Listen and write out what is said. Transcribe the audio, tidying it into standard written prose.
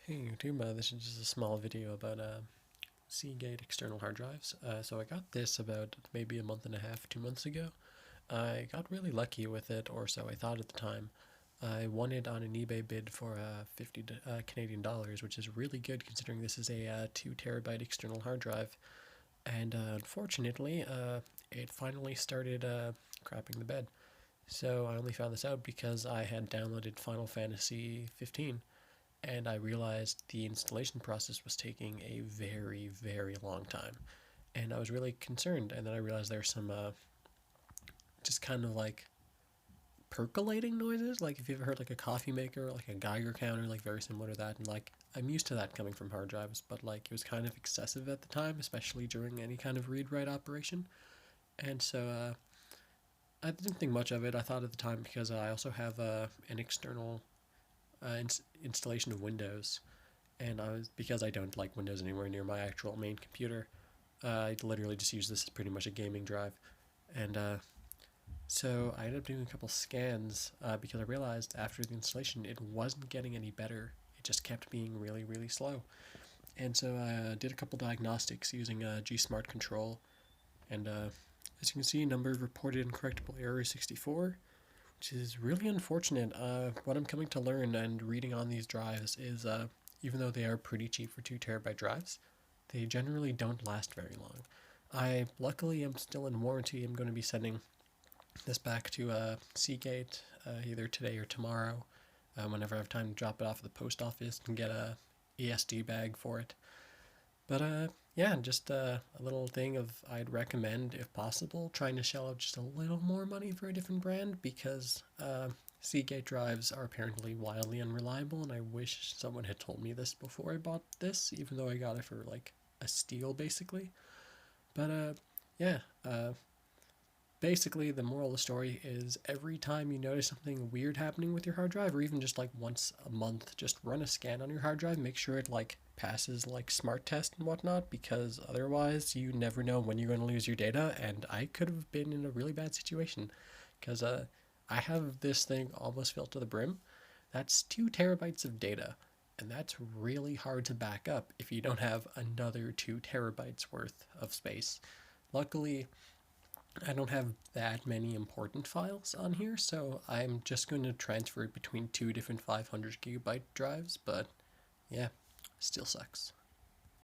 Hey YouTube, this is just a small video about Seagate external hard drives. So I got this about maybe a month and a half, 2 months ago. I got really lucky with it, or so I thought at the time. I won it on an eBay bid for 50 Canadian dollars, which is really good considering this is a 2 terabyte external hard drive. And unfortunately, it finally started crapping the bed. So I only found this out because I had downloaded Final Fantasy 15 and I realized the installation process was taking a very, very long time. And I was really concerned. And then I realized there's some just kind of like percolating noises. Like if you've ever heard like a coffee maker, like a Geiger counter, like very similar to that. And like I'm used to that coming from hard drives, but like it was kind of excessive at the time, especially during any kind of read write operation. And so I didn't think much of it. I thought at the time because I also have an external installation of Windows, and because I don't like Windows anywhere near my actual main computer, I literally just use this as pretty much a gaming drive, and so I ended up doing a couple scans because I realized after the installation it wasn't getting any better. It just kept being really, really slow, and so I did a couple diagnostics using G-Smart Control, and as you can see, number of reported incorrectable errors 64, which is really unfortunate. What I'm coming to learn and reading on these drives is even though they are pretty cheap for 2 terabyte drives, they generally don't last very long. I luckily am still in warranty. I'm going to be sending this back to Seagate either today or tomorrow, whenever I have time to drop it off at the post office and get a ESD bag for it. But yeah, just a little thing of I'd recommend, if possible, trying to shell out just a little more money for a different brand because Seagate drives are apparently wildly unreliable, and I wish someone had told me this before I bought this, even though I got it for like a steal basically. But yeah, basically the moral of the story is every time you notice something weird happening with your hard drive, or even just like once a month, just run a scan on your hard drive, make sure it like passes like smart test and whatnot, because otherwise you never know when you're going to lose your data. And I could have been in a really bad situation because I have this thing almost filled to the brim. That's 2 terabytes of data, and that's really hard to back up if you don't have another 2 terabytes worth of space. Luckily, I don't have that many important files on here, so I'm just going to transfer it between two different 500 gigabyte drives, but yeah, still sucks.